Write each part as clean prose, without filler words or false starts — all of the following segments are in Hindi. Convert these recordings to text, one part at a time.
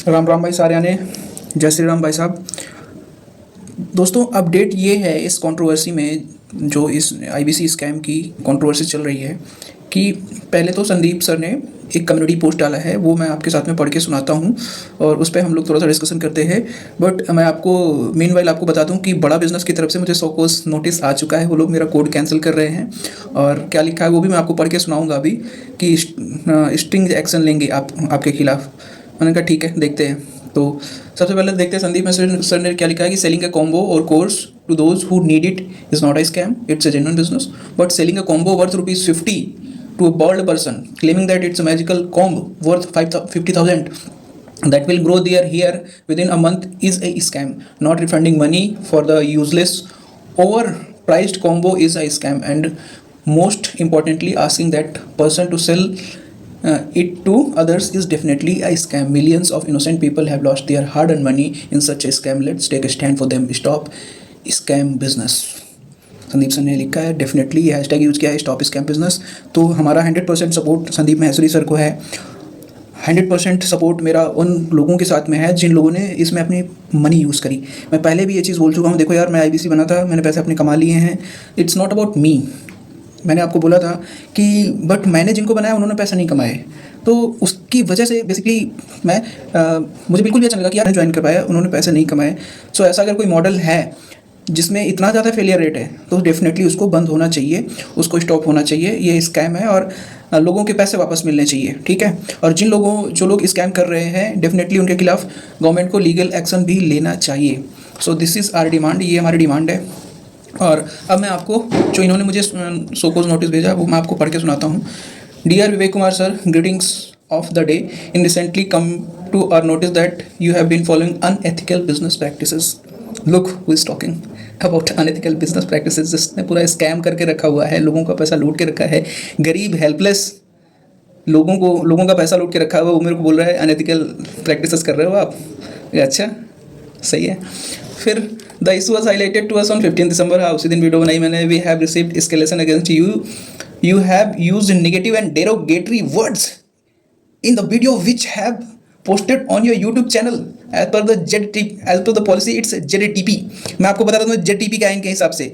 राम राम भाई सारियाने, जय श्री राम भाई साहब। दोस्तों अपडेट ये है इस कंट्रोवर्सी में, जो इस आईबीसी स्कैम की कंट्रोवर्सी चल रही है, कि पहले तो संदीप सर ने एक कम्युनिटी पोस्ट डाला है, वो मैं आपके साथ में पढ़ के सुनाता हूँ और उस पर हम लोग थोड़ा सा डिस्कशन करते हैं। बट मैं आपको मीनवाइल आपको बता दूँ कि बड़ा बिजनेस की तरफ से मुझे 100 कोस नोटिस आ चुका है, वो लोग मेरा कोड कैंसिल कर रहे हैं। और क्या लिखा है वो भी मैं आपको पढ़ के सुनाऊँगा अभी, कि स्ट्रिंग एक्शन लेंगे आपके खिलाफ। मैंने कहा ठीक है, देखते हैं। तो सबसे पहले देखते हैं संदीप सर ने क्या लिखा है कि सेलिंग अ कॉम्बो और course to those who need it is not a scam, it's a genuine business. But selling a combo worth ₹50 to a bald person claiming that it's a magical comb worth 50,000 that will grow their hair within a month is a scam. Not refunding money for the useless overpriced combo is a scam, and most importantly asking that person to sell it to others is definitely a scam. Millions of innocent people have lost their hard earned money in such a scam. Let's take a stand for them. Stop scam business. Sandeep sir ने लिखा है, डेफिनेटली ये हैशटैग यूज़ किया है, स्टॉप स्कैम बिजनेस। तो हमारा 100% सपोर्ट संदीप महेश्वरी सर को है। 100% सपोर्ट मेरा उन लोगों के साथ में है जिन लोगों ने इसमें अपनी मनी यूज़ करी। मैं पहले भी ये चीज़ बोल चुका हूँ, देखो यार, मैं आईबीसी बना था, मैंने पैसे अपने कमा लिए हैं। It's not about me. मैंने आपको बोला था कि बट मैंने जिनको बनाया उन्होंने पैसा नहीं कमाए, तो उसकी वजह से बेसिकली मुझे बिल्कुल भी अच्छा लगा कि यार ज्वाइन कर पाया, उन्होंने पैसे नहीं कमाए। सो ऐसा अगर कोई मॉडल है जिसमें इतना ज़्यादा फेलियर रेट है तो डेफिनेटली उसको बंद होना चाहिए, उसको स्टॉप होना चाहिए। ये स्कैम है और लोगों के पैसे वापस मिलने चाहिए, ठीक है। और जो लोग स्कैम कर रहे हैं, डेफिनेटली उनके खिलाफ गवर्नमेंट को लीगल एक्शन भी लेना चाहिए। So this is our demand, ये हमारी डिमांड है। और अब मैं आपको जो इन्होंने मुझे सोकोज नोटिस भेजा वो मैं आपको पढ़ के सुनाता हूँ। Dear Vivek Kumar sir, greetings of the day. In recently come to our notice that you have been following unethical business practices. Look who is talking about unethical business practices. जिसने पूरा स्कैम करके रखा हुआ है, लोगों का पैसा लूट के रखा है, गरीब हेल्पलेस लोगों का पैसा लूट के रखा हुआ, वो मेरे को बोल रहा है अनएथिकल प्रैक्टिसेस कर रहे हो आप। अच्छा, सही है। फिर the issue was highlighted to us on 15 December. हाँ, उसी दिन वीडियो बनाई मैंने। We have received escalation against you have used negative and derogatory words in the video which have posted on your YouTube channel as per the policy it's ZTP। मैं आपको बताता हूँ ZTP क्या है इनके हिसाब से।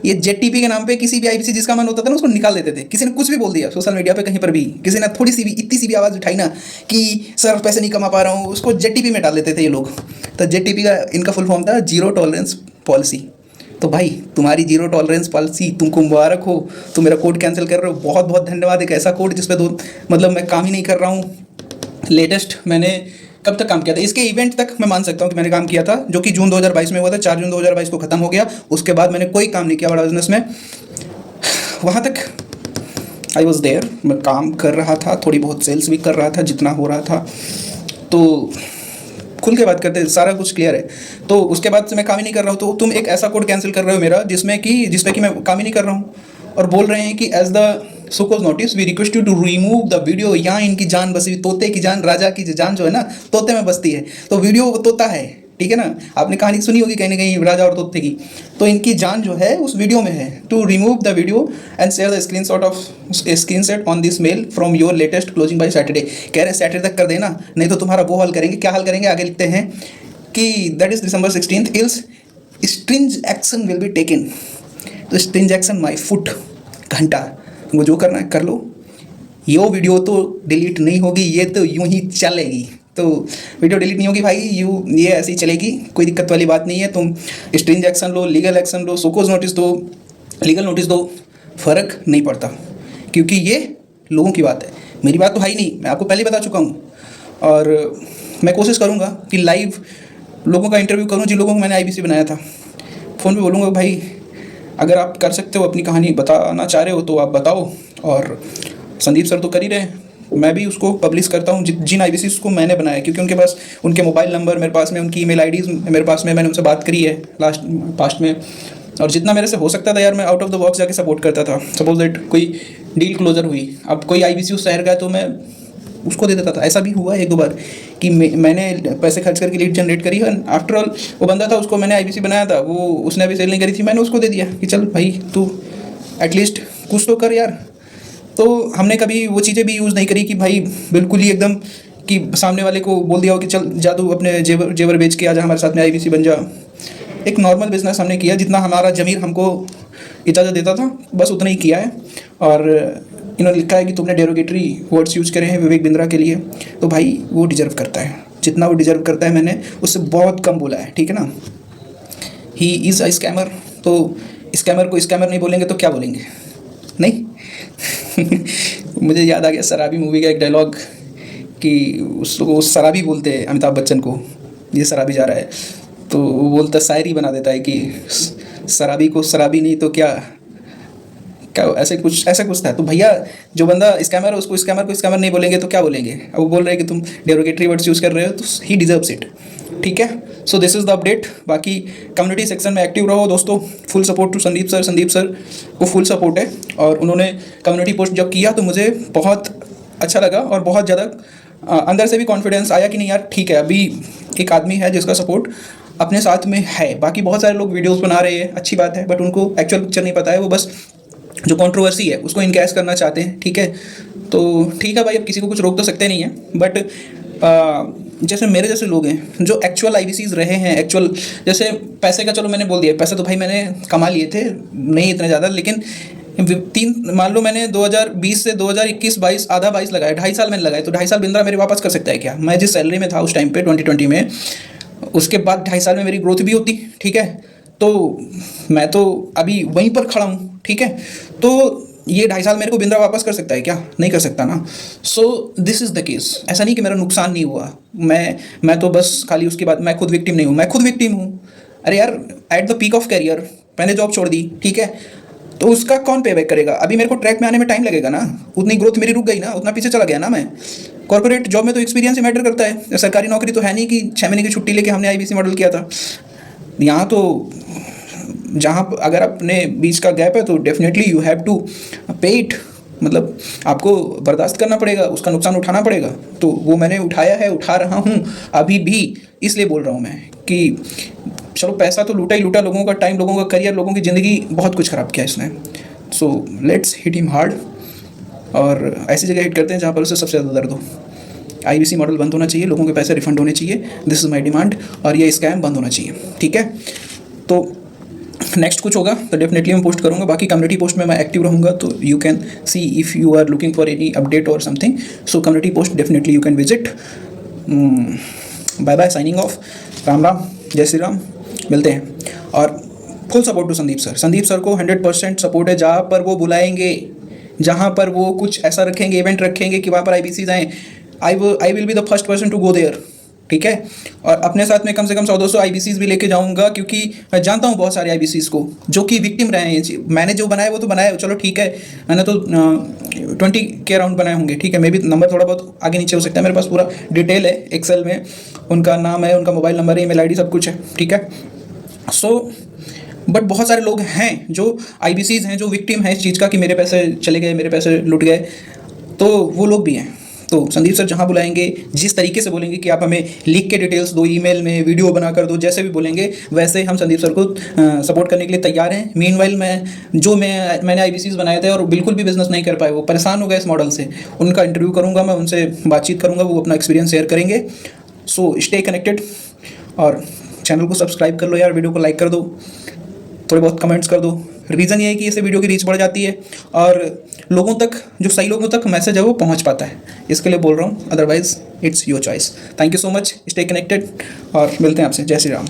ये ZTP के नाम पे किसी भी आईबीसी जिसका मन होता था ना उसको निकाल देते थे। किसी ने कुछ भी बोल दिया सोशल मीडिया पे, कहीं पर भी किसी ने थोड़ी सी भी इतनी सी भी आवाज़ उठाई ना कि सर पैसे नहीं कमा पा रहा हूँ, उसको ZTP में डाल देते थे ये लोग। तो ZTP का इनका फुल फॉर्म था जीरो टॉलरेंस पॉलिसी। तो भाई तुम्हारी जीरो टॉलरेंस पॉलिसी, तुमको मुबारक हो, तुम मेरा कोड कैंसिल कर रहे हो, बहुत बहुत धन्यवाद। एक ऐसा कोड जिस पे मतलब मैं काम ही नहीं कर रहा हूँ। लेटेस्ट मैंने कब तक काम किया था, इसके इवेंट तक मैं मान सकता हूँ कि मैंने काम किया था, जो कि जून 2022 में हुआ था। 4 जून 2022 को ख़त्म हो गया। उसके बाद मैंने कोई काम नहीं किया बड़ा बिजनेस में। वहाँ तक आई वॉज देयर, मैं काम कर रहा था, थोड़ी बहुत सेल्स भी कर रहा था जितना हो रहा था। तो खुल के बात करते हैं, सारा कुछ क्लियर है। तो उसके बाद से मैं काम ही नहीं कर रहा हूँ। तो तुम एक ऐसा कोड कैंसिल कर रहे हो मेरा जिसपे कि मैं काम ही नहीं कर रहा हूँ, और बोल रहे हैं कि एज द सोकोज notice we request you to remove the video. यहाँ इनकी जान बसी हुई, तोते की जान, राजा की जान जो है ना तोते में बसती है। तो वीडियो वो तोता है, ठीक है ना। आपने कहानी सुनी होगी कहीं ना कहीं राजा और तोते की। तो इनकी जान जो है उस वीडियो में है। To remove the video and share the screenshot on this mail from your latest closing by Saturday. कह रहे हैं सैटरडे तक कर देना, नहीं तो तुम्हारा वो हल करेंगे। क्या हल करेंगे आगे लिखते हैं कि that is December 16th else stringent action will be taken. तो स्ट्रिंज एक्शन माई फुट, घंटा, वो जो करना है कर लो। ये वीडियो तो डिलीट नहीं होगी, ये तो यूं ही चलेगी। तो वीडियो डिलीट नहीं होगी भाई, ये ऐसे ही चलेगी, कोई दिक्कत वाली बात नहीं है। तुम स्ट्रिंज एक्शन लो, लीगल एक्शन लो, सोकोज नोटिस दो, लीगल नोटिस दो, फ़र्क नहीं पड़ता, क्योंकि ये लोगों की बात है, मेरी बात तो है ही नहीं। मैं आपको पहले बता चुका हूँ। और मैं कोशिश करूँगा कि लाइव लोगों का इंटरव्यू करूँ जिन लोगों को मैंने आईबीसी बनाया था। फ़ोन पे बोलूँगा भाई अगर आप कर सकते हो, अपनी कहानी बताना चाह रहे हो तो आप बताओ। और संदीप सर तो कर ही रहे हैं, मैं भी उसको पब्लिश करता हूँ जिन आईबीसी को मैंने बनाया, क्योंकि उनके पास उनके मोबाइल नंबर मेरे पास में, उनकी ईमेल आईडीज़ मेरे पास में, मैंने उनसे बात करी है पास्ट में। और जितना मेरे से हो सकता था यार, मैं आउट ऑफ द बॉक्स जाके सपोर्ट करता था। सपोज दैट कोई डील क्लोजर हुई, अब कोई आईबीसी उस शहर का, तो मैं उसको दे देता था। ऐसा भी हुआ एक दो बार कि मैंने पैसे खर्च करके लीड जनरेट करी है। आफ्टर ऑल वो बंदा था, उसको मैंने आईबीसी बनाया था, वो उसने अभी सेल नहीं करी थी, मैंने उसको दे दिया कि चल भाई तू एटलीस्ट कुछ तो कर यार। तो हमने कभी वो चीज़ें भी यूज़ नहीं करी कि भाई बिल्कुल ही एकदम कि सामने वाले को बोल दिया हो कि चल जादू अपने जेवर जेवर बेच के आ जा हमारे साथ में, आईबीसी बन जा। एक नॉर्मल बिजनेस हमने किया, जितना हमारा ज़मीर हमको इजाज़त देता था बस उतना ही किया है। और इन्होंने लिखा है कि तुमने डेरोगेटरी वर्ड्स यूज़ करे हैं विवेक बिंद्रा के लिए, तो भाई वो डिजर्व करता है, जितना वो डिजर्व करता है मैंने उससे बहुत कम बोला है, ठीक है ना। ही इज़ अ स्कैमर, तो स्कैमर को स्कैमर नहीं बोलेंगे तो क्या बोलेंगे, नहीं। मुझे याद आ गया शराबी मूवी का एक डायलॉग कि उसको शराबी बोलते हैं अमिताभ बच्चन को, ये शराबी जा रहा है तो वो बोलता, शायरी बना देता है कि शराबी को शराबी नहीं तो क्या क्या ऐसा कुछ था। तो भैया जो बंदा स्कैमर है उसको स्कैमर को स्कैमर नहीं बोलेंगे तो क्या बोलेंगे। अब वो बोल रहे हैं कि तुम डेरोगेटरी वर्ड्स यूज़ कर रहे हो तो ही डिजर्व्स इट, ठीक है। So this is the update. बाकी कम्युनिटी सेक्शन में एक्टिव रहो दोस्तों। Full support to Sandeep sir को फुल सपोर्ट है, और उन्होंने कम्युनिटी पोस्ट जब किया तो मुझे बहुत अच्छा लगा और बहुत ज़्यादा अंदर से भी कॉन्फिडेंस आया कि नहीं यार ठीक है, अभी एक आदमी है जिसका सपोर्ट अपने साथ में है। बाकी बहुत सारे लोग वीडियोस बना रहे हैं, अच्छी बात है, बट उनको एक्चुअल पिक्चर नहीं पता है, वो बस जो कंट्रोवर्सी है उसको इनकैश करना चाहते हैं, ठीक है। तो ठीक है भाई, अब किसी को कुछ रोक तो सकते नहीं है, बट जैसे मेरे जैसे लोग हैं जो एक्चुअल आईबीसीज रहे हैं, एक्चुअल जैसे पैसे का चलो मैंने बोल दिया, पैसे तो भाई मैंने कमा लिए थे, नहीं इतने ज़्यादा, लेकिन मान लो मैंने 2020 से 2021-22 आधा 22 लगाया, 2.5 साल मैंने लगाए, तो 2.5 साल बिंद्रा मेरे वापस कर सकता है क्या। मैं जिस सैलरी में था उस टाइम पे 2020 में, उसके बाद 2.5 साल में मेरी ग्रोथ भी होती, ठीक है। तो मैं तो अभी वहीं पर खड़ा हूँ, ठीक है। तो ये 2.5 साल मेरे को बिंद्रा वापस कर सकता है क्या, नहीं कर सकता ना। सो दिस इज़ द केस। ऐसा नहीं कि मेरा नुकसान नहीं हुआ, मैं तो बस खाली उसके बाद मैं खुद विक्टिम नहीं हूँ, मैं खुद विक्टिम हूँ। अरे यार, at the peak of career मैंने जॉब छोड़ दी, ठीक है, तो उसका कौन पे बैक करेगा। अभी मेरे को ट्रैक में आने में टाइम लगेगा ना, उतनी ग्रोथ मेरी रुक गई ना, उतना पीछे चला गया ना मैं। कॉर्पोरेट जॉब में तो एक्सपीरियंस ही मैटर करता है, सरकारी नौकरी तो है नहीं कि 6 महीने की छुट्टी लेके हमने आईबीसी मॉडल किया था। यहाँ तो जहाँ अगर अपने बीच का गैप है तो डेफिनेटली यू हैव टू पे इट, मतलब आपको बर्दाश्त करना पड़ेगा, उसका नुकसान उठाना पड़ेगा। तो वो मैंने उठाया है, उठा रहा हूँ अभी भी। इसलिए बोल रहा हूँ मैं कि चलो पैसा तो लूटा ही लूटा, लोगों का टाइम, लोगों का करियर, लोगों की ज़िंदगी, बहुत कुछ ख़राब किया इसने। So let's hit him hard, और ऐसी जगह हिट करते हैं जहाँ पर उसे सबसे ज़्यादा दर्द हो। आईबीसी मॉडल बंद होना चाहिए, लोगों के पैसे रिफंड होने चाहिए, दिस इज़ माई डिमांड, और ये स्कैम बंद होना चाहिए, ठीक है। तो नेक्स्ट कुछ होगा तो डेफिनेटली मैं पोस्ट करूँगा। बाकी कम्युनिटी पोस्ट में मैं एक्टिव रहूँगा, तो you can see if you are looking for any update और something, so community post definitely you can visit. Bye bye, signing off, Ram Ram, Jai Shri Ram, मिलते हैं। और full support to Sandeep sir को 100% सपोर्ट है। जहाँ पर वो बुलाएंगे, जहाँ पर वो कुछ ऐसा रखेंगे, इवेंट रखेंगे कि वहाँ पर आईबीसीज आएँ, I will be the first person to go there, ठीक है। और अपने साथ में कम से कम 100-200 आईबीसीज भी लेके जाऊंगा, क्योंकि मैं जानता हूँ बहुत सारे आईबीसीज को जो कि विक्टिम रहे हैं। मैंने जो बनाया वो तो बनाया, चलो ठीक है, मैंने तो 20 के अराउंड बनाए होंगे, ठीक है। मे भी नंबर थोड़ा बहुत आगे नीचे हो सकता है, मेरे पास पूरा डिटेल है एक्सेल में, उनका नाम है, उनका मोबाइल नंबर है, ईमेल आईडी, सब कुछ है, ठीक है। सो बट बहुत सारे लोग हैं जो आईबीसीज हैं, जो विक्टिम हैं इस चीज़ का कि मेरे पैसे चले गए, मेरे पैसे लुट गए, तो वो लोग भी हैं। तो संदीप सर जहाँ बुलाएंगे, जिस तरीके से बोलेंगे कि आप हमें लिख के डिटेल्स दो, ईमेल में वीडियो बना कर दो, जैसे भी बोलेंगे वैसे हम संदीप सर को सपोर्ट करने के लिए तैयार हैं। मीनवाइल मैंने आईबीसीज बनाए थे और बिल्कुल भी बिजनेस नहीं कर पाए, वो परेशान हो गए इस मॉडल से, उनका इंटरव्यू करूँगा मैं, उनसे बातचीत करूँगा, वो अपना एक्सपीरियंस शेयर करेंगे। सो स्टे कनेक्टेड, और चैनल को सब्सक्राइब कर लो यार, वीडियो को लाइक कर दो, थोड़े बहुत कमेंट्स कर दो। रीज़न ये है कि इससे वीडियो की रीच बढ़ जाती है और लोगों तक, जो सही लोगों तक मैसेज है वो पहुंच पाता है, इसके लिए बोल रहा हूँ। Otherwise it's your choice. Thank you so much, stay connected, और मिलते हैं आपसे। जय श्री राम।